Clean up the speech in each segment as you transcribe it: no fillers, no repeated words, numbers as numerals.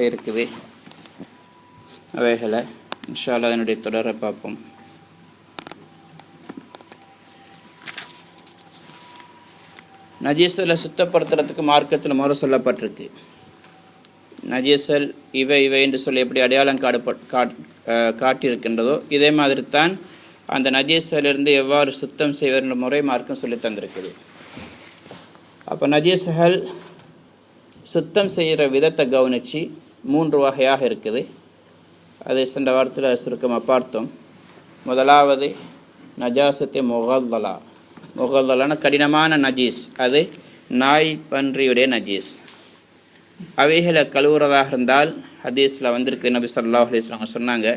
இருக்குது. அவைகளை இன்ஷா அல்லாஹ் அதனுடைய தொடரை பார்ப்போம். நஜீஸலை சுத்தப்படுத்துறதுக்கு மார்க்கத்தில் முறை சொல்லப்பட்டிருக்கு. நஜீஸல் இவை என்று சொல்லி எப்படி அடையாளம் காட்டியிருக்கின்றதோ இதே மாதிரி தான் அந்த நஜீஸலிருந்து எவ்வாறு சுத்தம் செய்வதென்ற முறை மார்க்கம் சொல்லி தந்திருக்குது. அப்போ நஜீஸ்கள் சுத்தம் செய்கிற விதத்தை கவனித்து 3 வகையாக இருக்குது. அதை சென்ற வாரத்தில் சுருக்கமாக பார்த்தோம். முதலாவது நஜாசத்தை முகல்லலான கடினமான நஜீஸ், அது நாய் பன்றியுடைய நஜீஸ். அவைகளை கழுவுறதாக இருந்தால் ஹதீஸில் வந்திருக்கு. நபி ஸல்லல்லாஹு அலைஹி வஸல்லம் சொன்னாங்க,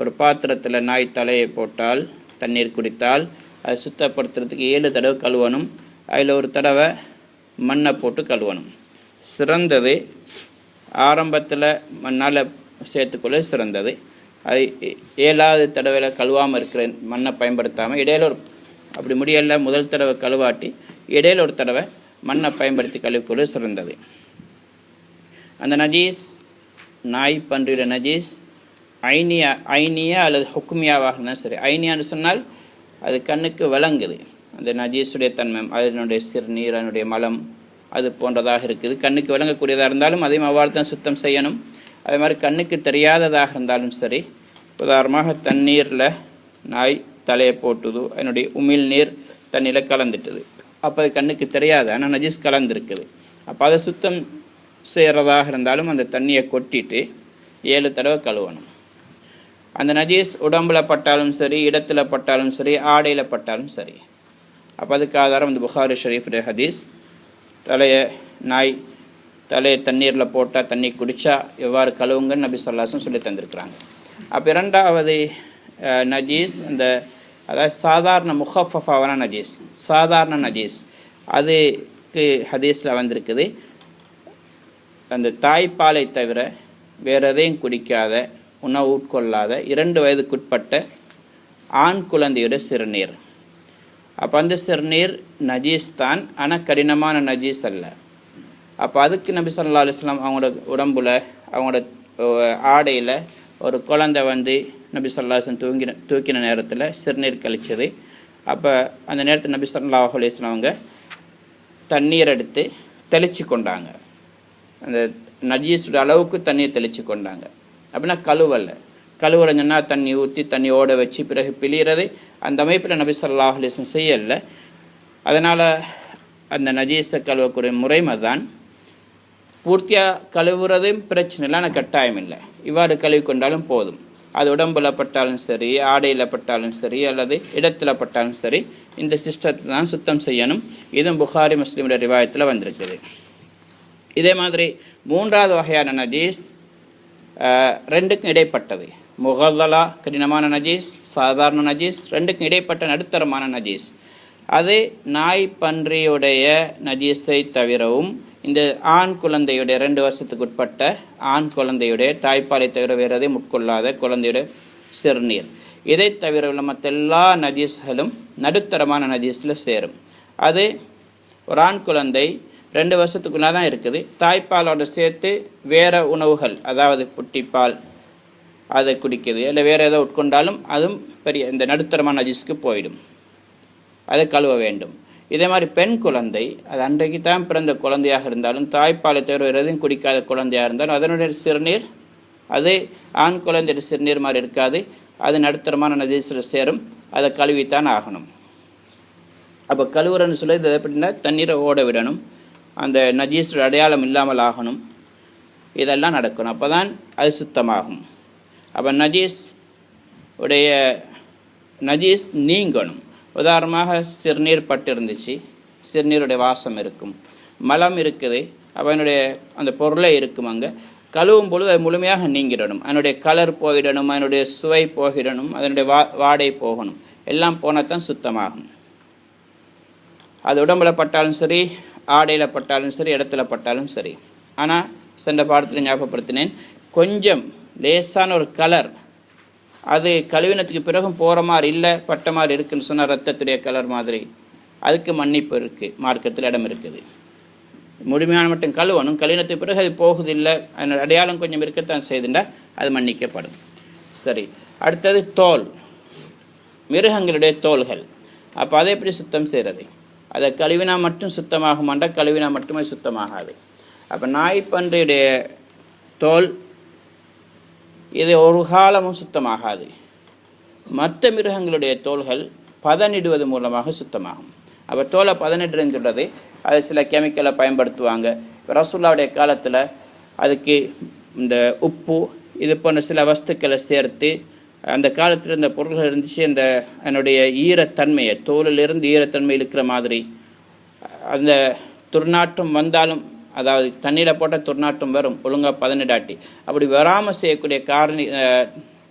ஒரு பாத்திரத்தில் நாய் தலையை போட்டால் தண்ணீர் குடித்தால் அதை சுத்தப்படுத்துறதுக்கு 7 தடவை கழுவணும். அதில் ஒரு தடவை மண்ணை போட்டு கழுவணும். சிறந்தது ஆரம்பத்தில் மண்ணால் சேர்த்துக்கொள்ள சிறந்தது. அது 7வது தடவையில் கழுவாமல் இருக்கிற மண்ணை பயன்படுத்தாமல் இடையில அப்படி முடியல முதல் தடவை கழுவாட்டி இடையில ஒரு தடவை மண்ணை பயன்படுத்தி கழுவிக்கொள்ள சிறந்தது. அந்த நஜீஸ் நாய் பன்றியுடைய நஜீஸ் ஐனியா அல்லது ஹுக்குமியாவாக இருந்தால் சரி. ஐனியான்னு சொன்னால் அது கண்ணுக்கு விளங்குது. அந்த நஜீஸுடைய தன்மை, அதனுடைய சிறுநீர், அதனுடைய மலம் அது போன்றதாக இருக்குது. கண்ணுக்கு விளங்கக்கூடியதாக இருந்தாலும் அதையும் அவ்வாறு தான் சுத்தம் செய்யணும். அதே மாதிரி கண்ணுக்கு தெரியாததாக இருந்தாலும் சரி. உதாரணமாக தண்ணீரில் நாய் தலையை போட்டுது, அதனுடைய உமிழ் நீர் தண்ணியில் கலந்துட்டுது. அப்போ அது கண்ணுக்கு தெரியாது, ஆனால் நஜீஸ் கலந்துருக்குது. அப்போ அதை சுத்தம் செய்கிறதாக இருந்தாலும் அந்த தண்ணியை கொட்டிட்டு 7 தடவை கழுவணும். அந்த நஜீஸ் உடம்பில் பட்டாலும் சரி, இடத்துல பட்டாலும் சரி, ஆடையில் பட்டாலும் சரி. அப்போ அதுக்கு ஆதாரம் இந்த புகாரி ஷரீஃபுடைய ஹதீஸ். நாய் தலையை தண்ணீரில் போட்டால் தண்ணி குடித்தா எவ்வாறு கழுவுங்கன்னு நபி ஸல்லல்லாஹு அலைஹி வஸல்லம் சொல்லி தந்திருக்கிறாங்க. அப்போ 2வது நஜீஸ் அதாவது சாதாரண முஹஃபஃபாவான நஜீஸ், சாதாரண நஜீஸ். அதுக்கு ஹதீஸில் வந்திருக்குது, அந்த தாய்ப்பாலை தவிர வேறு எதையும் குடிக்காத, உணவு உட்கொள்ளாத 2 வயதுக்குட்பட்ட ஆண் குழந்தையுடைய சிறுநீர். அப்போ அந்த சிறுநீர் நஜீஸ் தான், ஆனால் கடினமான நஜீஸ் அல்ல. அப்போ அதுக்கு நபி ஸல்லல்லாஹு அலைஹி வஸல்லம் அவங்களோட உடம்புல, அவங்களோட ஆடையில் ஒரு குழந்தை நபி ஸல்லல்லாஹு அலைஹி வஸல்லம் தூக்கின நேரத்தில் சிறுநீர் கழிச்சது. அப்போ அந்த நேரத்தில் நபி ஸல்லல்லாஹு அலைஹி வஸல்லம் அவங்க தண்ணீர் எடுத்து தெளித்து கொண்டாங்க. அந்த நஜீஸோட அளவுக்கு தண்ணீர் தெளித்து கொண்டாங்க. அப்படின்னா கழுவுறதுன்னா தண்ணி ஊற்றி தண்ணி ஓட வச்சு பிறகு பிழிகிறது. அந்த அமைப்பில் நபி ஸல்லல்லாஹு அலைஹி வஸல்லம் செய்யலை. அதனால் அந்த நஜீஸை கழுவக்கூடிய முறைமை தான். பூர்த்தியாக கழுவுறதும் பிரச்சனை இல்லை, ஆனால் கட்டாயம் இல்லை. இவ்வாறு கழுவி கொண்டாலும் போதும். அது உடம்பில் பட்டாலும் சரி, ஆடையில் பட்டாலும் சரி, அல்லது இடத்துல பட்டாலும் சரி, இந்த சிஸ்டத்தை தான் சுத்தம் செய்யணும். இதுவும் புகாரி முஸ்லிமுடைய ரிவாயத்தில் வந்திருக்குது. இதே மாதிரி 3வது வகையான நஜீஸ் 2க்கும் இடைப்பட்டது. முகல்லலா கடினமான நஜீஸ், சாதாரண நஜீஸ், 2க்கும் இடைப்பட்ட நடுத்தரமான நஜீஸ். அது நாய் பன்றியுடைய நஜீஸை தவிரவும் இந்த ஆண் குழந்தையுடைய 2 வருஷத்துக்கு உட்பட்ட ஆண் குழந்தையுடைய தாய்ப்பாலை தவிர வேறு எதையும் உட்கொள்ளாத குழந்தையுடைய சிறுநீர், இதை தவிர உள்ள மற்ற எல்லா நஜீஸ்களும் நடுத்தரமான நஜீஸில் சேரும். அது ஒரு ஆண் குழந்தை 2 வருஷத்துக்குள்ளே தான் இருக்குது. தாய்ப்பாலோடு சேர்த்து வேறு உணவுகள், அதாவது புட்டிப்பால் அதை குடிக்குது, இல்லை வேறு எதோ உட்கொண்டாலும் அதுவும் பெரிய இந்த நடுத்தரமான நஜீஸுக்கு போயிடும். அதை கழுவ வேண்டும். இதே மாதிரி பெண் குழந்தை, அது அன்றைக்கு தான் பிறந்த குழந்தையாக இருந்தாலும், தாய்ப்பாலை தவிர வேறு எதுவும் குடிக்காத குழந்தையாக இருந்தாலும் அதனுடைய சிறுநீர் அது ஆண் குழந்தைய சிறுநீர் மாதிரி இருக்காது. அது நடுத்தரமான நஜீஸில் சேரும். அதை கழுவித்தான் ஆகணும். அப்போ கழுவுறன்னு சொல்லி இது எப்படின்னா தண்ணீரை ஓட விடணும், அந்த நஜீஸோட அடையாளம் இல்லாமல் ஆகணும். இதெல்லாம் நடக்கணும். அப்போ தான் அது சுத்தமாகும். அப்போ நஜீஸ் நீங்கணும். உதாரணமாக சிறுநீர் பட்டு இருந்துச்சு, சிறுநீருடைய வாசம் இருக்கும், மலம் இருக்குது, அப்போ அதனுடைய அந்த பொருளை இருக்கும். அங்கே கழுவும் பொழுது அது முழுமையாக நீங்கிடணும். அதனுடைய கலர் போயிடணும், அதனுடைய சுவை போகிடணும், அதனுடைய வாடை போகணும். எல்லாம் போனால் தான் சுத்தமாகும். அது உடம்புல பட்டாலும் சரி, ஆடையில் பட்டாலும் சரி, இடத்துல பட்டாலும் சரி. ஆனால் சென்ற பாடத்தில் ஞாபகப்படுத்தினேன், கொஞ்சம் லேசான ஒரு கலர் அது கழுவினத்துக்கு பிறகும் போகிற மாதிரி இல்லை, பட்ட மாதிரி இருக்குன்னு சொன்னால் ரத்தத்துடைய கலர் மாதிரி, அதுக்கு மன்னிப்பு இருக்குது, மார்க்கத்தில் இடம் இருக்குது. முழுமையான மட்டும் கழுவணும். கழுவினத்துக்கு பிறகு அது போகுதில்லை, அதனோட அடையாளம் கொஞ்சம் இருக்கத்தான் செய்துண்டா அது மன்னிக்கப்படும். சரி, அடுத்தது தோல், மிருகங்களுடைய தோள்கள். அப்போ அதை எப்படி சுத்தம் செய்கிறது? அதை கழுவினா மட்டும் சுத்தமாகுமாண்டா? கழுவினா மட்டுமே சுத்தமாகாது. அப்போ நாய் பன்றியுடைய தோல் இது ஒரு காலமும் சுத்தமாகாது. மற்ற மிருகங்களுடைய தோள்கள் பதனிடுவது மூலமாக சுத்தமாகும். அப்போ தோலை பதனிடுன்னு சொல்கிறது, அது சில கெமிக்கலை பயன்படுத்துவாங்க. ரசூலுல்லாஹ்வுடைய காலத்தில் அதுக்கு இந்த உப்பு இது போன்ற சில வஸ்துக்களை சேர்த்து, அந்த காலத்தில் இந்த பொருள்கள் இருந்துச்சு, அந்த அதனுடைய ஈரத்தன்மையை, தோலிலிருந்து ஈரத்தன்மை இருக்கிற மாதிரி, அந்த துர்நாற்றம் வந்தாலும், அதாவது தண்ணியில் போட்டால் துர்நாற்றம் வரும் ஒழுங்காக பதனிடாட்டி, அப்படி வராமல் செய்யக்கூடிய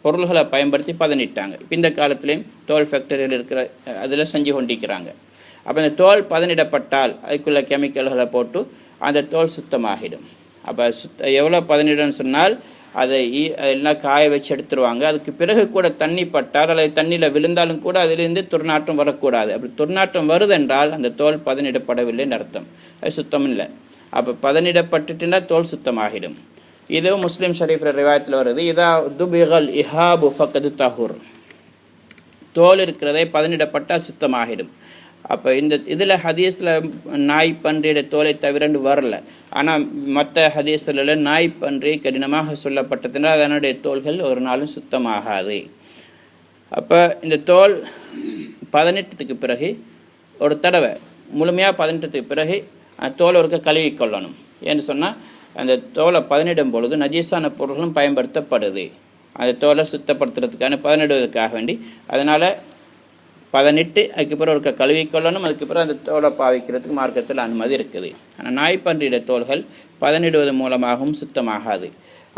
பொருள்களை பயன்படுத்தி பதனிட்டாங்க. இப்போ இந்த காலத்துலேயும் தோல் ஃபேக்டரியில் இருக்கிற அதில் செஞ்சு கொண்டிருக்கிறாங்க. அப்போ இந்த தோல் பதனிடப்பட்டால் அதுக்குள்ள கெமிக்கல்களை போட்டு அந்த தோல் சுத்தமாகிடும். அப்போ எவ்வளோ பதனிடம்னு சொன்னால் அதை எல்லாம் காய வச்சு எடுத்துருவாங்க. அதுக்கு பிறகு கூட தண்ணி பட்டால் அல்லது தண்ணியில் விழுந்தாலும் கூட அதிலிருந்து துர்நாற்றம் வரக்கூடாது. அப்படி துர்நாற்றம் வருதென்றால் அந்த தோல் பதனிடப்படவில்லைன்னு அர்த்தம், அது சுத்தம் இல்லை. அப்போ பதனிடப்பட்டுட்டுன்னா தோல் சுத்தமாகிடும். இது முஸ்லீம் ஷரீஃபில் ரிவாயத்தில் வருது, இதா துபிகல் இஹாபு ஃபக்கது தஹூர், தோல் இருக்கிறதை பதனிடப்பட்டால் சுத்தமாகிடும். அப்போ இதில் ஹதீஸில் நாய் பன்றியோட தோலை தவிரண்டு வரல. ஆனால் மற்ற ஹதீஸ்களில் நாய் பன்றி கடினமாக சொல்லப்பட்டதுனால் அதனுடைய தோள்கள் ஒரு நாளும் சுத்தமாகாது. அப்போ இந்த தோல் பதனிட்டத்துக்கு பிறகு ஒரு தடவை முழுமையாக பதனிட்டத்துக்கு பிறகு தோலை ஒருக்க கழுவி கொள்ளணும். ஏன்னு சொன்னால் அந்த தோலை பதனிடும் பொழுது நஜீஸான பொருள்களும் பயன்படுத்தப்படுது, அந்த தோலை சுத்தப்படுத்துறதுக்கான பதனிடுவதற்காக வேண்டி. அதனால் பதனிட்டு அதுக்கு பிறகு ஒருக்க கழுவி கொள்ளணும். அதுக்கு பிறகு அந்த தோலை பாவிக்கிறதுக்கு மார்க்கத்தில் அனுமதி இருக்குது. ஆனால் நாய்ப்பன்றியோட தோள்கள் பதனிடுவது மூலமாகவும் சுத்தமாகாது.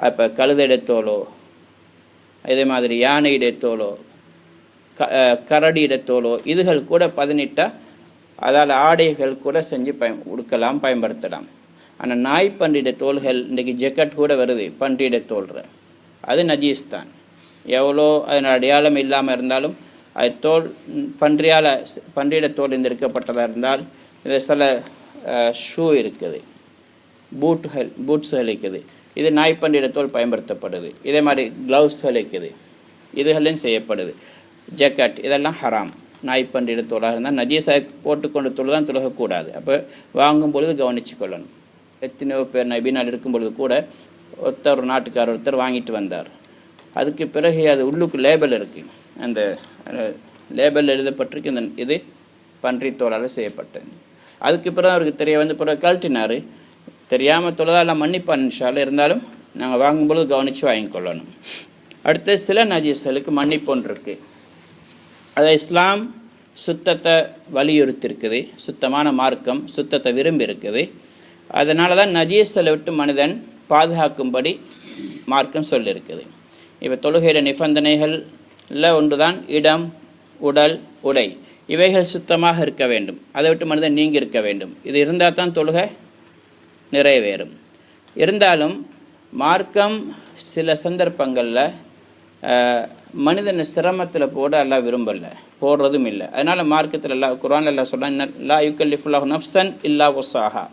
அப்போ கழுதையுடைய தோலோ, இதே மாதிரி யானையுடைய தோலோ, கரடியுடைய தோலோ, இதுகள் கூட பதனிட்டால் அதால் ஆடைகள் கூட செஞ்சு உடுக்கலாம், பயன்படுத்தலாம். ஆனால் நாய் பன்றியோட தோள்கள், இன்றைக்கி ஜெக்கெட் கூட வருது பன்றியோட தோல்ற, அது நஜீஸ் தான். எவ்வளோ அதன் அடையாளம் இல்லாமல் இருந்தாலும் அது தோல் பன்றியோட தோல் இருக்கப்பட்டதாக இருந்தால், இது சில ஷூ இருக்குது, பூட்ஸுகள் இருக்குது, இது நாய் பன்றியோட தோல் பயன்படுத்தப்படுது. இதே மாதிரி க்ளவுஸ்கள் இருக்குது, இதுகளையும் செய்யப்படுது. ஜெக்கெட் இதெல்லாம் ஹராம். நாய் பன்றியோட தோலாக இருந்தால் நஜீஸாக போட்டுக்கொண்டு தோல் தான் துலகக்கூடாது. அப்போ வாங்கும் பொழுது கவனித்து கொள்ளணும். எத்தனையோ பேர் நபினால் இருக்கும் பொழுது கூட ஒரு நாட்டுக்காரர் ஒருத்தர் வாங்கிட்டு வந்தார். அதுக்கு பிறகு அது உள்ளுக்கு லேபல் இருக்குது, அந்த லேபல் எழுதப்பட்டிருக்கு இந்த இது பன்றி தோலால் செய்யப்பட்டது. அதுக்கு பிறகு அவருக்கு தெரிய பிறகு கழட்டினார். தெரியாமல் தொழுதாலாம் மன்னிப்பான் இன்ஷால்ல, இருந்தாலும் நாங்கள் வாங்கும்பொழுது கவனித்து வாங்கிக்கொள்ளணும். அடுத்து சில நஜீஸ்களுக்கு மன்னிப்பொன்று இருக்குது. அதை இஸ்லாம் சுத்தத்தை வலியுறுத்தியிருக்குது, சுத்தமான மார்க்கம் சுத்தத்தை விரும்பி இருக்குது. அதனால தான் நஜீஸலை விட்டு மனிதன் பாதுகாக்கும்படி மார்க்கம் சொல்லியிருக்குது. இப்போ தொழுகையிட நிபந்தனைகளில் ஒன்று தான் இடம், உடல், உடை, இவைகள் சுத்தமாக இருக்க வேண்டும். அதை விட்டு மனிதன் நீங்கி இருக்க வேண்டும். இது இருந்தால் தான் தொழுகை நிறைவேறும். இருந்தாலும் மார்க்கம் சில சந்தர்ப்பங்களில் மனிதனை சிரமத்தில் போட எல்லாம் விரும்பலை, போடுறதும் இல்லை. அதனால் மார்க்கத்தில் எல்லாம் குர்ஆன் எல்லாம் சொல்கிறான், லா யுக்கல்லிஃபுல்லாஹு நஃப்ஸன் இல்லா வஸாஹா,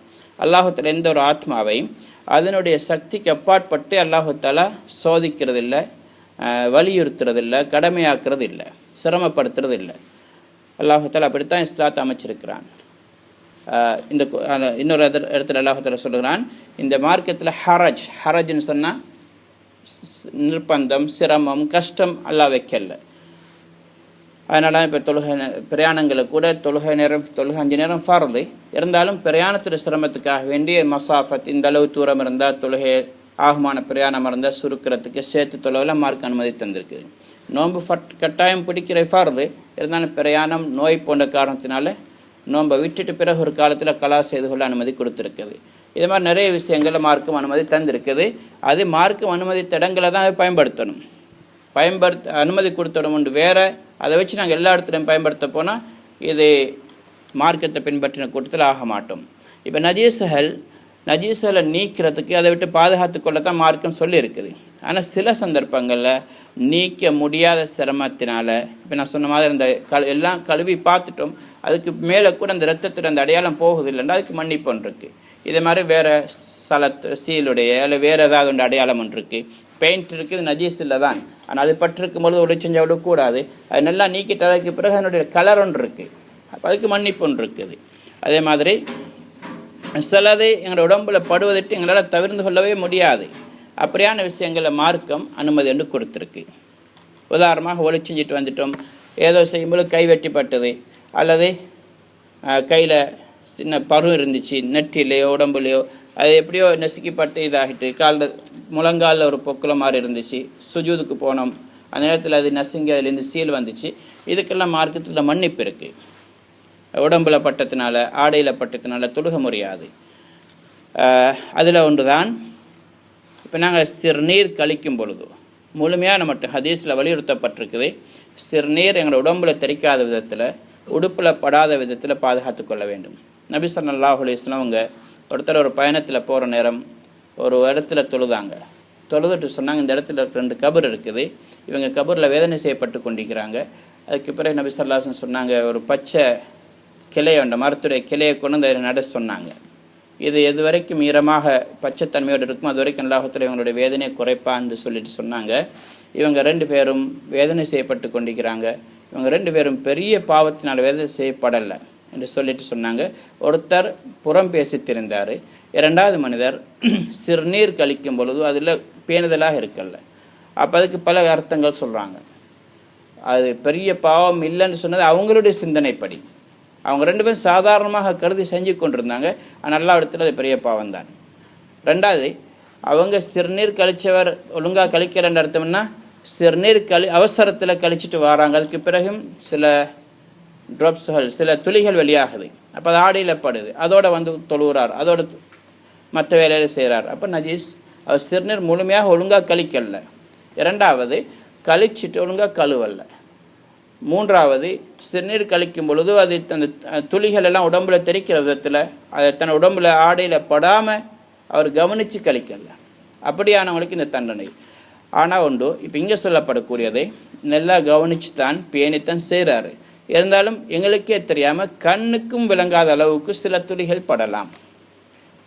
அல்லாஹுத்தாலா எந்த ஒரு ஆத்மாவையும் அதனுடைய சக்திக்கு அப்பாற்பட்டு அல்லாஹுத்தாலா சோதிக்கிறதில்லை, வலியுறுத்துறதில்லை, கடமையாக்குறது இல்லை, சிரமப்படுத்துறது இல்லை. அல்லாஹுத்தாலா அப்படித்தான் இஸ்லாத்தை அமைச்சிருக்கிறான். இந்த இன்னொரு இடத்துல அல்லாஹுத்தாலா சொல்லுகிறான், இந்த மார்க்கத்தில் ஹரஜ்னு சொன்னால் நிர்பந்தம், சிரமம், கஷ்டம் அல்லாஹ் வைக்கல. அதனால இப்போ பிரயாணங்களை கூட தொழுகை 5 நேரம் ஃபர்து இருந்தாலும் பிரயாணத்தில் சிரமத்துக்காக வேண்டிய மசாஃபத், இந்த அளவு தூரம் இருந்தால் தொழுகை ஆகுமான பிரயாணம் இருந்தால் சுருக்கிறதுக்கு சேர்த்து தொழுவெல்லாம் மார்க் அனுமதி தந்திருக்கு. நோன்பு கட்டாயம் பிடிக்கிற ஃபர்து இருந்தாலும் பிரயாணம், நோய் போன்ற காரணத்தினால நோன்பை விட்டுட்டு பிறகு ஒரு காலத்தில் கலா செய்து கொள்ள அனுமதி கொடுத்துருக்குது. இது மாதிரி நிறைய விஷயங்களில் மார்க்கும் அனுமதி தந்திருக்குது. அது மார்க்கும் அனுமதி இடங்களை தான் அதை பயன்படுத்தணும். அனுமதி கொடுத்தோம் உண்டு வேறு, அதை வச்சு நாங்கள் எல்லா இடத்துலையும் பயன்படுத்த போனால் இது மார்க்கத்தை பின்பற்றின கூட்டத்தில் ஆக மாட்டோம். இப்போ நஜீஸ்களை நீக்கிறதுக்கு அதை விட்டு பாதுகாத்து கொள்ளத்தான் மார்க்கம் சொல்லியிருக்குது. ஆனால் சில சந்தர்ப்பங்களில் நீக்க முடியாத சிரமத்தினால, இப்போ நான் சொன்ன மாதிரி அந்த எல்லாம் கழுவி பார்த்துட்டோம், அதுக்கு மேலே கூட அந்த ரத்தத்தில் அந்த அடையாளம் போகுது இல்லைன்னா அதுக்கு மன்னிப்பு இருக்குது. இதே மாதிரி வேறு சீலுடைய இல்லை வேறு ஏதாவது ஒன்று அடையாளம் ஒன்று இருக்குது. பெயிண்ட் இருக்குது, நஜீஸ் இல்லை தான், ஆனால் அது பட்டிருக்கும் பொழுது ஒளி செஞ்சால் விடக்கூடாது. அது நல்லா நீக்கிட்டதுக்கு பிறகு அதனுடைய கலர் ஒன்று இருக்குது, அப்போ அதுக்கு மன்னிப்பு ஒன்று இருக்குது. அதே மாதிரி சிலது எங்களோட உடம்புல படுவதற்கு எங்களால் தவிர்த்து கொள்ளவே முடியாது. அப்படியான விஷயங்களை மார்க்கம் அனுமதி என்று கொடுத்துருக்கு. உதாரணமாக ஒளி செஞ்சுட்டு வந்துட்டோம், ஏதோ செய்யும்போது கை வெட்டிப்பட்டது, அல்லது கையில் சின்ன பரு இருந்துச்சு, நெற்றிலையோ உடம்புலையோ அது எப்படியோ நெசுக்கிப்பட்டு இதாகிட்டு, காலில் முழங்காலில் ஒரு பொக்குல மாதிரி இருந்துச்சு, சுஜூதுக்கு போனோம், அந்த நேரத்தில் அது நசுங்கி அதுலேருந்து சீல் வந்துச்சு. இதுக்கெல்லாம் மார்க்கத்தில் மன்னிப்பு இருக்குது. உடம்புல பட்டத்தினால ஆடையில் பட்டத்தினால தொழுக முடியாது. அதில் ஒன்று தான் இப்போ நாங்கள் சிறுநீர் கழிக்கும் பொழுது முழுமையாக நம்மகிட்ட ஹதீஸில் வலியுறுத்தப்பட்டிருக்குது. சிறுநீர் எங்களோட உடம்புல தெரிக்காத விதத்தில், உடுப்பில் படாத விதத்தில் பாதுகாத்து கொள்ள வேண்டும். நபி ஸல்லல்லாஹு அலைஹி வஸல்லம் அவங்க ஒருத்தர் ஒரு பயணத்தில் போகிற நேரம் ஒரு இடத்துல தொழுதுட்டு சொன்னாங்க, இந்த இடத்துல 2 கபர் இருக்குது, இவங்க கபரில் வேதனை செய்யப்பட்டு கொண்டிருக்கிறாங்க. அதுக்கு பிறகு நபி ஸல்லல்லாஹு அலைஹி வஸல்லம் சொன்னாங்க, ஒரு பச்சை கிளையை உண்ட மரத்துடைய கிளையை கொண்டு அந்த நட சொன்னாங்க. இது எது வரைக்கும் ஈரமாக பச்சைத்தன்மையோடு இருக்குமோ அது வரைக்கும் அல்லாஹ்வுத்தாலா இவங்களுடைய வேதனையை குறைப்பான்னு சொல்லிட்டு சொன்னாங்க. இவங்க 2 பேரும் வேதனை செய்யப்பட்டு கொண்டிருக்கிறாங்க, இவங்க 2 பேரும் பெரிய பாவத்தினால் வேதனை செய்யப்படலை என்று சொல்லிட்டு சொன்னாங்க. ஒருத்தர் புறம் பேசி திரிந்தார், 2வது மனிதர் சிறுநீர் கழிக்கும் பொழுது அதில் பேணுதலாக இருக்கல. அப்போ அதுக்கு பல அர்த்தங்கள் சொல்கிறாங்க. அது பெரிய பாவம் இல்லைன்னு சொன்னது அவங்களுடைய சிந்தனைப்படி, அவங்க 2 பேரும் சாதாரணமாக கருதி செஞ்சு கொண்டிருந்தாங்க, ஆனால் எல்லா இடத்துல அது பெரிய பாவம் தான். 2வது, அவங்க சிறுநீர் கழித்தவர் ஒழுங்காக கழிக்கிறன்ற அர்த்தம்னா சிறுநீர் அவசரத்தில் கழிச்சிட்டு வராங்க, அதுக்கு பிறகும் சில ட்ராப்ஸ்கள் சில துளிகள் வெளியாகுது, அப்போ அது ஆடையில் படுது, அதோட வந்து தொழுகிறார், அதோட மற்ற வேலையில் செய்கிறார், அப்போ நஜீஸ். அவர் சிறுநீர் முழுமையாக ஒழுங்காக கழிக்கல. 2வது, கழிச்சிட்டு ஒழுங்காக கழுவல்ல. 3வது, சிறுநீர் கழிக்கும் பொழுது அது அந்த துளிகள் எல்லாம் உடம்புல தெரிக்கிற விதத்தில் அதை தன் உடம்புல ஆடையில் படாமல் அவர் கவனித்து கழிக்கல. அப்படியானவங்களுக்கு இந்த தண்டனை. ஆனால் உண்டு, இப்போ இங்கே சொல்லப்படக்கூடியதை நல்லா கவனித்து தான் பேணித்தான் செய்கிறாரு. இருந்தாலும் எங்களுக்கே தெரியாமல் கண்ணுக்கும் விளங்காத அளவுக்கு சில துளிகள் படலாம்.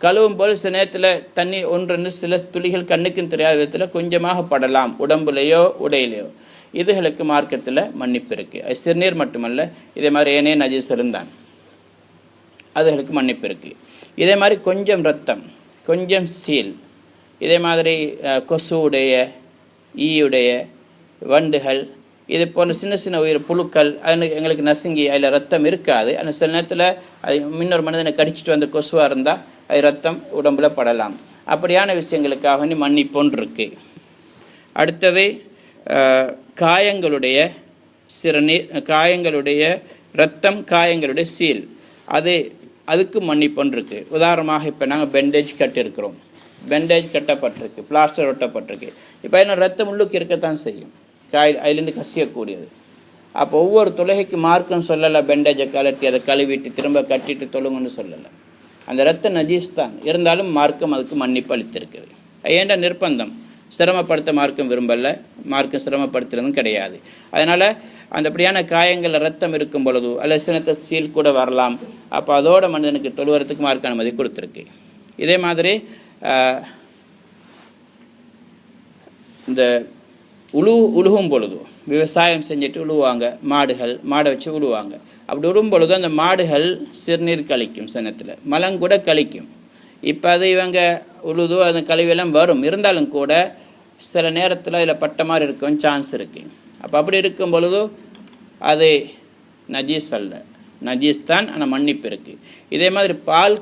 கழுவும் போது சில நேரத்தில் தண்ணி ஒன்று சில துளிகள் கண்ணுக்கும் தெரியாத விதத்தில் கொஞ்சமாக படலாம், உடம்புலையோ உடையிலையோ. இதுகளுக்கு மார்க்கத்தில் மன்னிப்பு இருக்குது. சிறுநீர் மட்டுமல்ல, இதே மாதிரி ஏனே நஜீஸ் இருந்தான், அதுகளுக்கு மன்னிப்பு இருக்குது. இதே மாதிரி கொஞ்சம் ரத்தம், கொஞ்சம் சீல், இதே மாதிரி கொசுவுடைய, ஈயுடைய, வண்டுகள், இது போல் சின்ன சின்ன உயிர் புழுக்கள் எங்களுக்கு நசுங்கி அதில் ரத்தம் இருக்காது. ஆனால் சில நேரத்தில் அது இன்னொரு மனிதனை கடிச்சிட்டு வந்த கொசுவாக இருந்தால் அது ரத்தம் உடம்புல படலாம். அப்படியான விஷயங்களுக்காக மன்னிப்பொன்று இருக்குது. அடுத்தது காயங்களுடைய சிறுநீர், காயங்களுடைய ரத்தம், காயங்களுடைய சீல், அதுக்கு மன்னிப்பொன்று இருக்குது. உதாரணமாக இப்போ நாங்கள் பெண்டேஜ் கட்டியிருக்கிறோம், பெண்டேஜ் கட்டப்பட்டிருக்கு, பிளாஸ்டர் ஒட்டப்பட்டிருக்கு. இப்போ என்ன ரத்தம் உள்ளுக்கு இருக்கத்தான் செய்யும், அதிலேருந்து கசியக்கூடியது. அப்போ ஒவ்வொரு தொழுகைக்கு மார்க்கம் சொல்லலை பெண்டேஜை கலட்டி அதை கழுவிட்டு திரும்ப கட்டிட்டு தொழுங்கன்னு சொல்லலை. அந்த ரத்த நஜீஸ் தான், இருந்தாலும் மார்க்கம் அதுக்கு மன்னிப்பு அளித்திருக்குது. ஏன்டா நிர்பந்தம், சிரமப்படுத்த மார்க்கம் விரும்பலை, மார்க்கம் சிரமப்படுத்துறதும் கிடையாது. அதனால் அந்தப்படியான காயங்களில் ரத்தம் இருக்கும் பொழுது அல்லது சினத்தை சீல் கூட வரலாம். அப்போ அதோட மனிதனுக்கு தொழுவறதுக்கு மார்க்க அனுமதி கொடுத்துருக்கு. இதே மாதிரி இந்த உழுகும் பொழுது விவசாயம் செஞ்சுட்டு உழுவாங்க, மாடை வச்சு உழுவாங்க. அப்படி உழுவும் பொழுது அந்த மாடுகள் சிறுநீர் கழிக்கும், சினத்தில் மலங்கூட கழிக்கும். இப்போ அது இவங்க உழுதோ அந்த கழிவெல்லாம் வரும், இருந்தாலும் கூட சில நேரத்தில் அதில் பட்ட மாதிரி இருக்கும் சான்ஸ் இருக்குது. அப்போ அப்படி இருக்கும் பொழுது அது நஜீஸ் அல்ல, நஜீஸ் தான், ஆனால் மன்னிப்பு இருக்குது. இதே மாதிரி பால்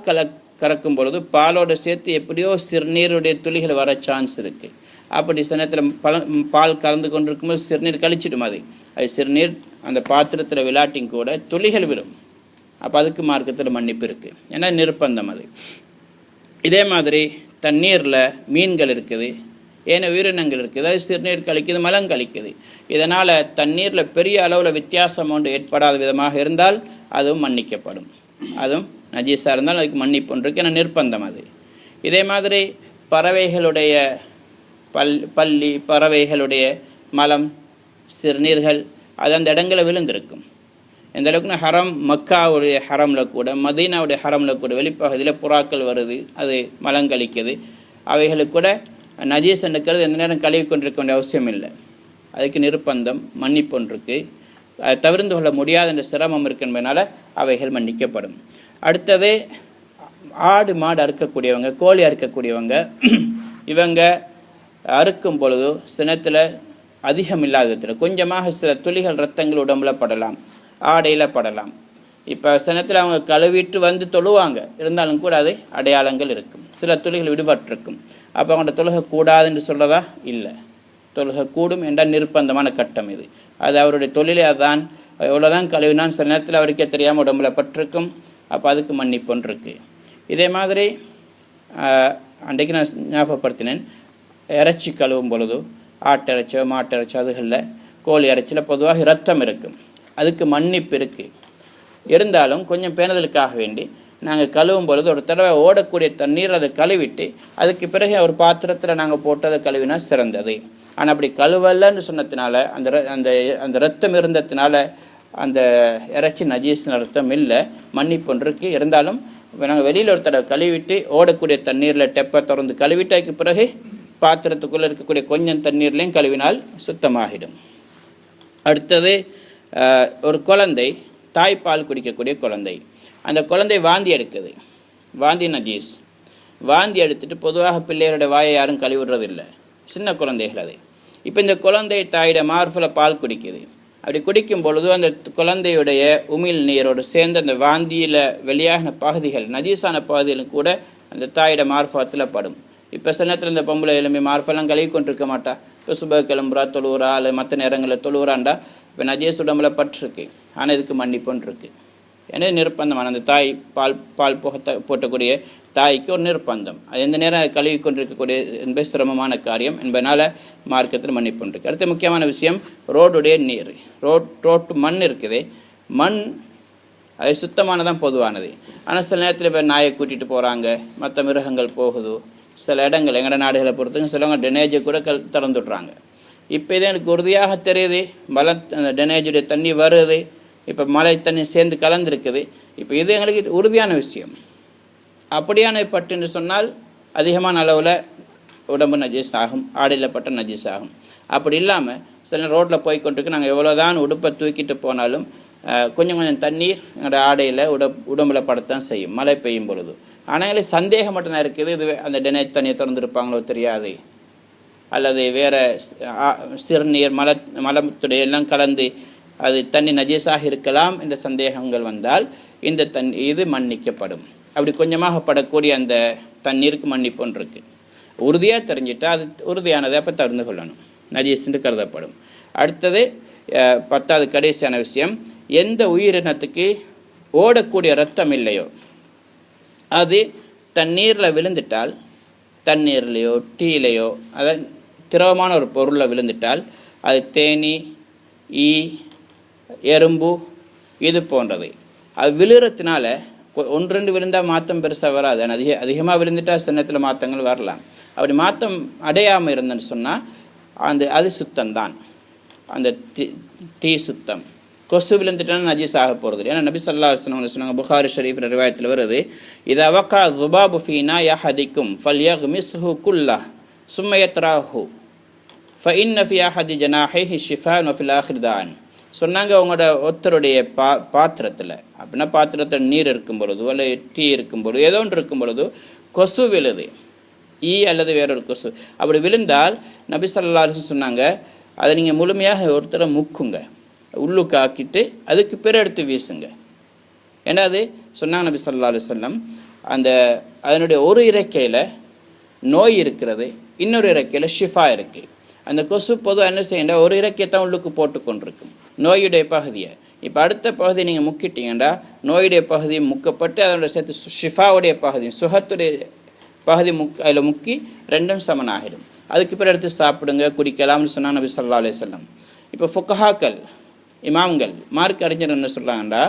கறக்கும் பொழுது பாலோடு சேர்த்து எப்படியோ சிறுநீருடைய துளிகள் வர சான்ஸ் இருக்குது. அப்படி சில நேரத்தில் பால் கலந்து கொண்டிருக்கும்போது சிறுநீர் கழிச்சிடும், அது சிறுநீர் அந்த பாத்திரத்தில் விளாட்டிங் கூட துளிகள் விடும். அப்போ அதுக்கு மார்க்கத்தில் மன்னிப்பு இருக்குது, ஏன்னா நிர்பந்தம் அது. இதே மாதிரி தண்ணீரில் மீன்கள் இருக்குது, ஏன்னா உயிரினங்கள் இருக்குது, அது சிறுநீர் கழிக்குது, மலம் கழிக்குது. இதனால் தண்ணீரில் பெரிய அளவில் வித்தியாசம் ஒன்று ஏற்படாத விதமாக இருந்தால் அதுவும் மன்னிக்கப்படும். அதுவும் நஜீஸாக இருந்தால் அதுக்கு மன்னிப்பு ஒன்று இருக்குது, ஏன்னா நிர்பந்தம் அது. இதே மாதிரி பறவைகளுடைய பள்ளி, பறவைகளுடைய மலம், சிறுநீர்கள் அது அந்த இடங்களில் விழுந்திருக்கும். எந்த அளவுக்குன்னா ஹரம் மக்காவுடைய ஹரமில் கூட மதீனாவுடைய ஹரமில் கூட வெளிப்பகுதியில் புறாக்கள் வருது, அது மலங்கழிக்குது. அவைகளுக்கு கூட நஜீஸ் இருக்கிறது எந்த நேரம் கழுவி கொண்டிருக்க வேண்டிய அவசியம் இல்லை. அதுக்கு நிர்பந்தம் மன்னிப்பு ஒன்று இருக்குது. அதை தவிர்த்து கொள்ள முடியாத என்ற சிரமம் இருக்குன்றதுனால அவைகள் மன்னிக்கப்படும். அடுத்தது ஆடு மாடு அறுக்கக்கூடியவங்க, கோழி அறுக்கக்கூடியவங்க, இவங்க அறுக்கும் பொழுது சினத்தில் அதிகம் இல்லாத விதத்தில் கொஞ்சமாக சில துளிகள் ரத்தங்கள் உடம்புல படலாம், ஆடையில் படலாம். இப்போ சினத்தில் அவங்க கழுவிட்டு வந்து தொழுவாங்க, இருந்தாலும் கூட அது அடையாளங்கள் இருக்கும், சில துளிகள் விடுபட்டிருக்கும். அப்போ அவங்கள்ட்ட தொழுகை கூடாதுன்னு சொல்கிறதா? இல்லை, தொழுகை கூடும் என்ற நிர்பந்தமான கட்டம் இது. அது அவருடைய தொழிலே அதுதான். எவ்வளோதான் கழுவினான் சில நேரத்தில் அவருக்கே தெரியாமல் உடம்புல பட்டிருக்கும். அப்போ அதுக்கு மன்னிப்பு ஒன்று இருக்குது. இதே மாதிரி அன்றைக்கு நான் ஞாபகப்படுத்தினேன், இறைச்சி கழுவும் பொழுது ஆட்டிறைச்சோ மாட்டிறைச்சோ அதுகளில் கோழி இறைச்சியில் பொதுவாக இரத்தம் இருக்கும், அதுக்கு மன்னிப்பு இருக்குது. இருந்தாலும் கொஞ்சம் பேணுதலுக்காக வேண்டி நாங்கள் கழுவும் பொழுது ஒரு தடவை ஓடக்கூடிய தண்ணீர் அதை கழுவிட்டு அதுக்கு பிறகு ஒரு பாத்திரத்தில் நாங்கள் போட்டு அதை கழுவினா சிறந்தது. ஆனால் அப்படி கழுவலன்னு சொன்னதுனால அந்த அந்த அந்த ரத்தம் இருந்ததுனால அந்த இறைச்சி நஜீஸ் ரத்தம் இல்லை, மன்னிப்பு ஒன்று இருக்குது. இருந்தாலும் நாங்கள் வெளியில் ஒரு தடவை கழுவிட்டு ஓடக்கூடிய தண்ணீரில் டெப்பை திறந்து கழுவிட்டு அதுக்கு பிறகு பாத்திரத்துக்குள்ளே இருக்கக்கூடிய கொஞ்சம் தண்ணீர்லையும் கழுவினால் சுத்தமாகிடும். அடுத்தது ஒரு குழந்தை, தாய்ப்பால் குடிக்கக்கூடிய குழந்தை, அந்த குழந்தை வாந்தி எடுக்குது, வாந்தி நஜீஸ். வாந்தி எடுத்துட்டு பொதுவாக பிள்ளைகளுடைய வாயை யாரும் கழுவிடுறதில்லை, சின்ன குழந்தைகள் அது. இப்போ இந்த குழந்தை தாயோட மார்பில் பால் குடிக்குது. அப்படி குடிக்கும் பொழுது அந்த குழந்தையுடைய உமிழ் நீரோடு சேர்ந்து அந்த வாந்தியில் வெளியாகின பகுதிகள் நஜீஸான பகுதிகளும் கூட அந்த தாயோட மார்பத்தில் படும். இப்போ சில நேரத்தில் இந்த பொம்பளை எலும்பி மார்பெல்லாம் கழுவி கொண்டிருக்க மாட்டா. இப்போ சுப கிளம்புறா, தொழுவுறா, அல்ல மற்ற நேரங்களில் தொழுவுறாண்டா இப்போ நஜீஸ் உடம்புல பட்டிருக்கு. ஆனால் இதுக்கு மன்னிப்புன்னு இருக்குது. ஏன்னா நிர்பந்தமான அந்த தாய் பால் போட்டக்கூடிய தாய்க்கு ஒரு நிர்பந்தம், அது எந்த நேரம் கழுவி கொண்டிருக்கக்கூடிய என்பது சிரமமான காரியம் என்பதனால் மார்க்கத்தில் மன்னிப்பு இருக்கு. அடுத்த முக்கியமான விஷயம் ரோடுடைய நீர். ரோட்டு மண் இருக்குது, மண் அது சுத்தமானதான் பொதுவானது. ஆனால் சில நேரத்தில் இப்போ நாயை கூட்டிகிட்டு போகிறாங்க, மற்ற மிருகங்கள் போகுது. சில இடங்கள் எங்களோட நாடுகளை பொறுத்துங்க சிலவங்க ட்ரெனேஜை கூட திறந்துடுறாங்க. இப்போ இதே எனக்கு உறுதியாக தெரியுது, அந்த ட்ரெனேஜுடைய தண்ணி வருது, இப்போ மழை தண்ணி சேர்ந்து கலந்துருக்குது. இப்போ இது எங்களுக்கு உறுதியான விஷயம். அப்படியான பட்டுன்னு சொன்னால் அதிகமான அளவில் உடம்பு நஜீஸ் ஆகும், ஆடையில் பட்ட நஜீஸ் ஆகும். அப்படி இல்லாமல் சில ரோட்டில் போய்கொண்டிருக்கு, நாங்கள் எவ்வளோதான் உடுப்பை தூக்கிட்டு போனாலும் கொஞ்சம் கொஞ்சம் தண்ணீர் எங்களோட ஆடையில் உடம்புல படத்தான் செய்யும் மழை பெய்யும் பொழுது. ஆனால் எங்களுக்கு சந்தேகம் மட்டும்தான் இருக்குது, இது அந்த டெனேஜ் தண்ணியை திறந்துருப்பாங்களோ தெரியாது, அல்லது வேறு சிறுநீர் மலத்துடைய எல்லாம் கலந்து அது தண்ணி நஜீஸாக இருக்கலாம் என்ற சந்தேகங்கள் வந்தால் இந்த இது மன்னிக்கப்படும். அப்படி கொஞ்சமாக படக்கூடிய அந்த தண்ணீருக்கு மன்னிப்பு ஒன்று இருக்குது. உறுதியாக தெரிஞ்சிட்டா அது உறுதியானதை அப்போ தவிர்த்து கொள்ளணும், நஜீஸ்ன்னு கருதப்படும். அடுத்தது 10வது கடைசியான விஷயம், எந்த உயிரினத்துக்கு ஓடக்கூடிய இரத்தம் இல்லையோ அது தண்ணீரில் விழுந்துட்டால், தண்ணீர்லையோ டீலையோ அதாவது திரவமான ஒரு பொருளில் விழுந்துட்டால் அது தேனி, ஈ, எறும்பு இது போன்றது. அது விழுறதுனால 1-2 விழுந்தால் மாற்றம் பெருசாக வராது, ஆனால் அதிகமாக விழுந்துட்டால் சின்னத்தில் மாற்றங்கள் வரலாம். அப்படி மாற்றம் அடையாமல் இருந்தேன்னு சொன்னால் அது சுத்தம்தான், அந்த டீ சுத்தம். கொசு விழுந்துட்டாலும் நஜீஸ் ஆக போகிறது. ஏன்னா நபி ஸல்லல்லாஹு அலைஹி வஸல்லம் சொன்னாங்க, புகாரி ஷரீஃப் ரிவாயத்தில் வருது, இதா வகா ஸுபாபு ஃபீனா யஹதிக்கும் ஃபல்யக்மிஸ்ஹு குல்லஹ் சும்ம யத்ராஹு ஃபஇன்ன ஃபி அஹதி ஜனாஹிஹி ஷிஃபான் வ ஃபில் ஆখির தான். சொன்னாங்க, உங்களோட ஒருத்தருடைய பாத்திரத்தில், அப்படின்னா பாத்திரத்தில் நீர் இருக்கும் பொழுது அல்ல டீ இருக்கும் பொழுது ஏதோ ஒன்று இருக்கும் பொழுது கொசு விழுது, ஈ அல்லது வேறொரு கொசு அப்படி விழுந்தால் நபி ஸல்லல்லாஹு அலைஹி வஸல்லம் சொன்னாங்க, அதை நீங்கள் முழுமையாக ஒருத்தரை முக்குங்க, உள்ளுக்கு ஆக்கிட்டு அதுக்கு பிற எடுத்து வீசுங்க. ஏன்னா அது சொன்னாங்க நபி ஸல்லல்லாஹு அலைஹி வஸல்லம், அதனுடைய ஒரு இறக்கையில் நோய் இருக்கிறது, இன்னொரு இறக்கையில் ஷிஃபா இருக்குது. அந்த கொசு பொதுவாக என்ன செய்யண்டா ஒரு இறக்கையை தான் உள்ளுக்கு போட்டு கொண்டிருக்கும் நோயுடைய பகுதியை. இப்போ அடுத்த பகுதியை நீங்கள் முக்கிட்டீங்கன்னா நோயுடைய பகுதி முக்கப்பட்டு அதனுடைய சேர்த்து ஷிஃபாவுடைய பகுதி சுகத்துடைய பகுதி அதில் முக்கி ரெண்டும் சமனாகிடும். அதுக்கு பிறகு எடுத்து சாப்பிடுங்க, குடிக்கலாம்னு சொன்னாங்க நபி ஸல்லல்லாஹு அலைஹி வஸல்லம். இப்போ ஃபுகஹாக்கள், இமாம்கள், மார்க் அறிஞர் என்ன சொல்கிறாங்கண்டா,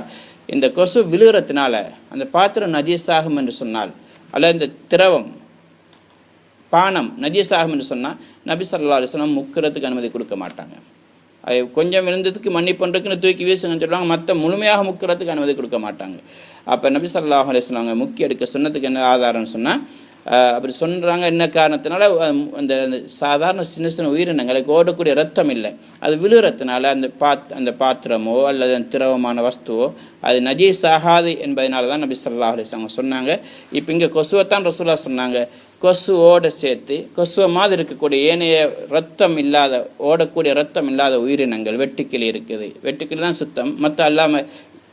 இந்த கொசு விழுகிறதுனால அந்த பாத்திரம் நஜீஸ் ஆகும் என்று சொன்னால், அல்ல இந்த திரவம் பானம் நஜீஸ் ஆகும் என்று சொன்னால் நபி ஸல்லல்லாஹு அலைஹி வஸல்லம் முக்கிறதுக்கு அனுமதி கொடுக்க மாட்டாங்க. அது கொஞ்சம் இருந்ததுக்கு மன்னிப்புன்றதுக்குன்னு தூக்கி வீசுங்கன்னு சொல்லுவாங்க, மற்ற முழுமையாக முக்கிறதுக்கு அனுமதி கொடுக்க மாட்டாங்க. அப்போ நபி ஸல்லல்லாஹு அலைஹி வஸல்லம் முக்கி எடுக்க சொன்னதுக்கு என்ன ஆதாரம்னு சொன்னால், அப்படி சொல்கிறாங்க என்ன காரணத்தினால, அந்த சாதாரண சின்ன சின்ன உயிரினங்களுக்கு ஓடக்கூடிய ரத்தம் இல்லை, அது விழுறதுனால அந்த பாத்திரமோ அல்லது அந்த திரவமான வஸ்துவோ அது நஜீஸ் ஆகாது என்பதனால தான் நபி ஸல்லல்லாஹு அலைஹி வஸல்லம் சொன்னாங்க. இப்போ இங்கே கொசுவைத்தான் ரசூலுல்லாஹ் சொன்னாங்க. கொசுவோடு சேர்த்து கொசுவை மாதிரி இருக்கக்கூடிய ஏனைய ரத்தம் இல்லாத ஓடக்கூடிய ரத்தம் இல்லாத உயிரினங்கள், வெட்டுக்கிளி இருக்குது, வெட்டுக்கிளி தான் சுத்தம், மற்ற அல்லாமல்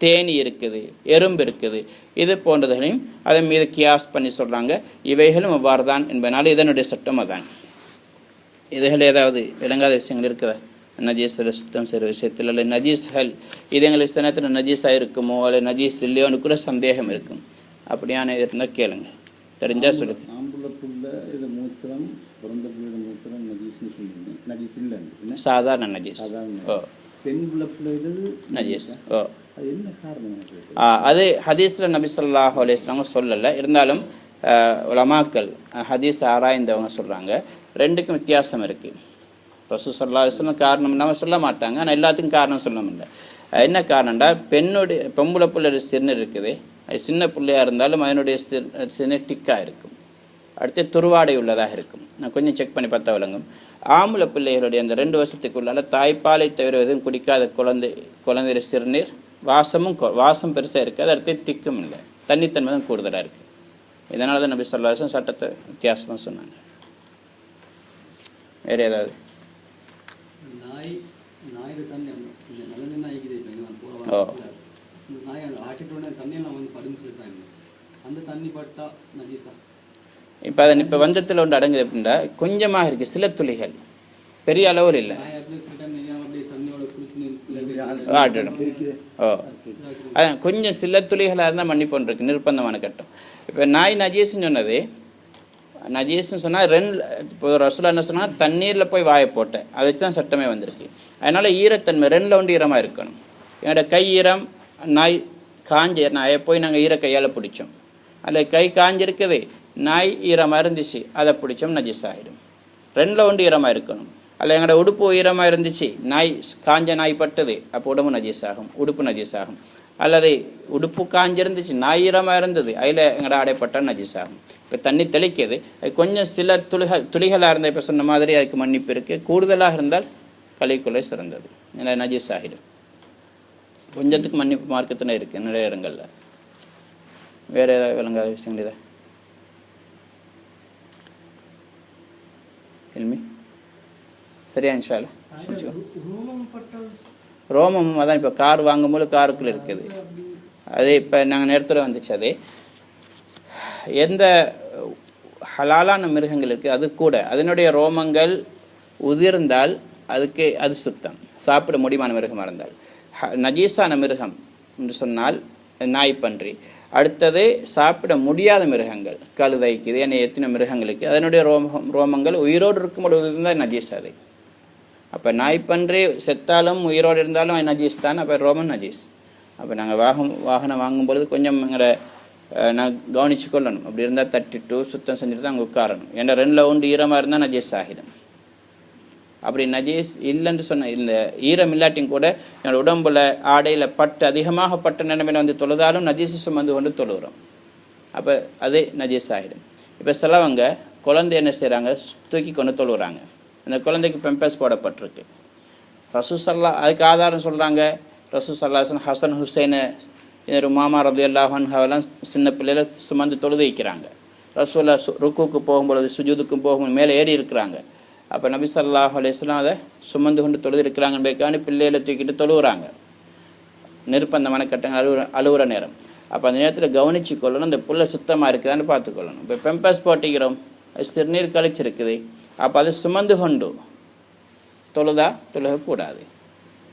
தேனி இருக்குது, எறும்பு இருக்குது, இது போன்றதையும் அதன் மீது கியாஸ் பண்ணி சொல்கிறாங்க. இவைகளும் அவ்வாறு தான் என்பதனால இதனுடைய சட்டம் அதான். இதுகள் ஏதாவது விளங்காத விஷயங்கள் இருக்குதா நஜீஸில் சுத்தம் செய்கிற விஷயத்தில்? அல்லது நஜீஸ்கள் இது எங்களுக்கு சில நேரத்தில் நஜீஸாக இருக்குமோ அல்லது நஜீஸ் இல்லையோன்னு கூட சந்தேகம் இருக்கும். அப்படியான இருந்தால் கேளுங்க, தெரிஞ்சால் சொல்லுங்க. சாதாரண நஜீஸ். ஓ நஜீஸ். ஓ அது ஹதீஸில் நபி ஸல்லல்லாஹு அலைஹி வஸல்லம் சொல்லலை. இருந்தாலும் உலமாக்கள் ஹதீஸ் ஆராய்ந்தவங்க சொல்கிறாங்க ரெண்டுக்கும் வித்தியாசம் இருக்குது. ரசூல் ஸல்லல்லாஹு அலைஹி வஸல்லம் காரணம் இல்லாமல் சொல்ல மாட்டாங்க, ஆனால் எல்லாத்துக்கும் காரணம் சொல்ல முடியல. என்ன காரணம்டா, பொம்பளை பிள்ளைய சிறுநீர் இருக்குது, அது சின்ன பிள்ளையாக இருந்தாலும் அதனுடைய சிறுநீர் டிக்காக இருக்கும், அடுத்து துருவாடை உள்ளதாக இருக்கும். நான் கொஞ்சம் செக் பண்ணி பார்த்தா விளங்கும். ஆம்பளை பிள்ளைகளுடைய அந்த 2 வருஷத்துக்குள்ளால தாய்ப்பாலை தவிர எதுவும் குடிக்காத குழந்தைய சிறுநீர் வாசம் பெருசாக இருக்குது, அடுத்து திக்கும் இல்லை, தண்ணித்தன்மை தான் கூடுதலாக இருக்குது. இதனால தான் நபி ஸல்லல்லாஹு அலைஹி வஸல்லம் சட்டத்தை வித்தியாசமாக சொன்னாங்க. வேறு ஏதாவது? ஓ இப்போ அதை இப்போ வஞ்சத்தில் ஒன்று அடங்குது அப்படின்னா கொஞ்சமாக இருக்குது, சில துளிகள், பெரிய அளவில் இல்லை. ஓ அதான் கொஞ்சம் சில துளிகளாக இருந்தால் மன்னிப்பு இருக்கு, நிர்பந்தமான கட்டம். இப்போ நாய் நஜீஸ்ன்னு சொன்னது, நஜீஸ்ன்னு சொன்னால் இப்போ ரசூலுல்லாஹ் என்ன சொன்னால் தண்ணீரில் போய் வாயை போட்டேன், அதை வச்சு தான் சட்டமே வந்திருக்கு. அதனால் ஈரத்தன்மை 2 ஈரமாக இருக்கணும். என்னோட கை ஈரம், நாய் காஞ்ச நாயை போய் நாங்கள் கையால் பிடிச்சோம், அதில் கை காஞ்சிருக்குது, நாய் ஈரமாக இருந்துச்சு, அதை பிடிச்சோம், நஜீஸ் ஆகிடும். 2 ஈரமாக இருக்கணும். அதில் எங்களோட உடுப்பு ஈரமாக இருந்துச்சு, காஞ்ச நாய் பட்டது, அப்போ உடம்பு நஜீஸ் ஆகும், உடுப்பு நஜீஸ் ஆகும். அல்லது உடுப்பு காஞ்சிருந்துச்சு, நாய் ஈரமாக இருந்தது, அதில் எங்களோட ஆடைப்பட்டால் நஜீஸ் ஆகும். இப்போ தண்ணி தெளிக்குது, அது கொஞ்சம் சில துளிகளாக இருந்தால் இப்போ சொன்ன மாதிரி அதுக்கு மன்னிப்பு இருக்குது, கூடுதலாக இருந்தால் கலைக்குள்ளே சிறந்தது, இல்லை நஜீஸ் ஆகிடும். கொஞ்சத்துக்கு மன்னிப்பு மார்க்கத்தில் இருக்குது நிறைய இடங்களில். வேறு ஏதாவது விளங்காத விஷயங்கள் இதை எல்மி சரியா? இன்ஷா அல்லாஹ். ரோமம் அதான் இப்போ கார் வாங்கும்போது காருக்குள்ளே இருக்குது, அது இப்போ நாங்கள் நேரத்தில் வந்துச்சு. அது எந்த ஹலாலான மிருகங்கள் இருக்குது அது கூட அதனுடைய ரோமங்கள் உதிர்ந்தால் அது சுத்தம், சாப்பிட முடியுமான மிருகமாக இருந்தால். நஜீஸான மிருகம் என்று சொன்னால் நாய், பன்றி. அடுத்தது சாப்பிட முடியாத மிருகங்கள், கழுதைக்கு, இது என்ன எத்தனை மிருகங்களுக்கு அதனுடைய ரோமங்கள் உயிரோடு இருக்கும்போது இருந்தால் நஜீஸ் அது. அப்போ நாய், பன்றி செத்தாலும் உயிரோடு இருந்தாலும் அது நஜீஸ் தான், அப்போ ரோமம் நஜீஸ். அப்போ நாங்கள் வாகனம் வாங்கும்பொழுது கொஞ்சம் எங்களை கவனித்து கொள்ளணும். அப்படி இருந்தால் தட்டிட்டு சுத்தம் செஞ்சுட்டு தான் அங்கே உட்காரணும். ஏன்னா 2 ஈரமாக இருந்தால் நஜீஸ் ஆகிடும். அப்படி நஜீஸ் இல்லைன்னு சொன்ன இந்த ஈரம் இல்லாட்டியும் கூட என்னோடய உடம்புல ஆடையில் அதிகமாக பட்ட நிலைமையில் வந்து தொழுதாலும் நஜீஸு சுமந்து கொண்டு தொழுகிறோம், அப்போ அது நஜீஸ் ஆகிடும். இப்போ சிலவங்க குழந்தை என்ன செய்கிறாங்க, தூக்கி கொண்டு தொழுகிறாங்க, அந்த குழந்தைக்கு பெம்பஸ் போடப்பட்டிருக்கு. ரசூல் ஸல்லல்லாஹு அதுக்கு ஆதாரம் சொல்கிறாங்க. ரசூல் ஸல்லல்லாஹு அலைஹி வஸல்லம் ஹசன் ஹுசைனை ஒரு மாமா ரலியல்லாஹு அன்ஹுவெல்லாம் சின்ன பிள்ளையில சுமந்து தொழுது வைக்கிறாங்க. ரசூலுல்லாஹ் ருக்குக்கு போகும்பொழுது சுஜூதுக்கும் போகும்போது மேலே ஏறி இருக்கிறாங்க. அப்போ நபி ஸல்லல்லாஹு அலைஹி வஸல்லம் அதை சுமந்து கொண்டு தொழுது இருக்கிறாங்கன்னு பிள்ளைகளை தூக்கிட்டு தொழுகிறாங்க. நிர்பந்தமான கட்டங்கள் அழுகுற நேரம். அப்போ அந்த நேரத்தில் கவனித்து கொள்ளணும், அந்த புள்ள சுத்தமாக இருக்குதான்னு பார்த்துக்கொள்ளணும். இப்போ பெம்பஸ் போட்டிக்கிறோம், சிறுநீர் கழிச்சிருக்குது, அப்போ அதை சுமந்து கொண்டு தொழுகக்கூடாது.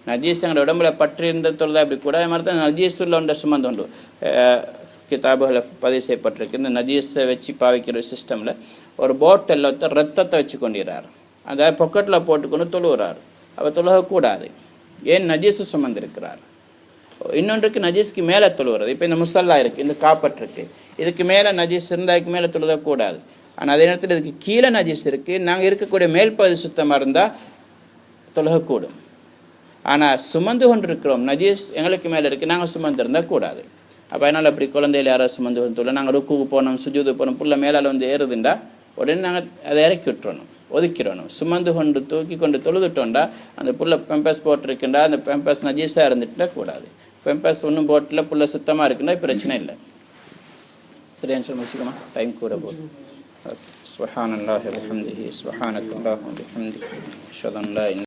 நஜீஸ் எங்களோட உடம்புல பற்றி இருந்த தொழுதா இப்படி கூட, அது மாதிரி தான் நஜீஸ் உள்ள ஒன்றை சுமந்து கொண்டு கிதாபுகளை பதிவு செய்யப்பட்டிருக்கு. இந்த நஜீஸை வச்சு பாவிக்கிற சிஸ்டமில் ஒரு போட்டலில் ரத்தத்தை வச்சு கொண்டிருக்கிறார், அதை பொக்கெட்டில் போட்டுக்கொண்டு தொழுகிறார், அப்போ தொழுகக்கூடாது. ஏன் நஜீஸை சுமந்திருக்கிறார். இன்னொன்றுக்கு நஜீஸ்க்கு மேலே தொழுகிறது. இப்போ இந்த முசல்லா இருக்குது, இந்த காப்பட் இருக்குது, இதுக்கு மேலே நஜீஸ் இருந்தால் இதுக்கு மேலே தொழுகக்கூடாது. ஆனால் அதே நேரத்தில் இதுக்கு கீழே நஜீஸ் இருக்குது, நாங்கள் இருக்கக்கூடிய மேல் பகுதி சுத்தமாக இருந்தால் தொழுகக்கூடும். ஆனால் சுமந்து கொண்டு இருக்கிறோம், நஜீஸ் எங்களுக்கு மேலே இருக்குது, நாங்கள் சுமந்து இருந்தால் கூடாது. அப்போ அதனால் அப்படி குழந்தையில் யாராவது சுமந்து வந்து நாங்கள் ருக்குக்கு போனோம், சுஜூது போனோம், புள்ள மேலால் வந்து ஏறுதுண்டா உடனே நாங்கள் அதை இறக்கி விட்டுறணும், ஒதுக்கிடணும். சுமந்து கொண்டு தூக்கி கொண்டு தொழுதுட்டோண்டா அந்த புள்ள பெம்பஸ் போட்டிருக்குண்டா அந்த பெம்பஸ் நஜீஸாக இருந்துட்டா கூடாது. பெம்பஸ் ஒன்றும் போட்டில் புள்ள சுத்தமாக இருக்குன்னா பிரச்சனை இல்லை. சரி, ஆன்சர் முடிச்சுக்கோமா, டைம் கூட போதும். சுப்ஹானல்லாஹி வபிஹம்திஹி சுப்ஹானக்கல்லாஹு வபிஹம்திஹி அஷ்ஹது அன் லா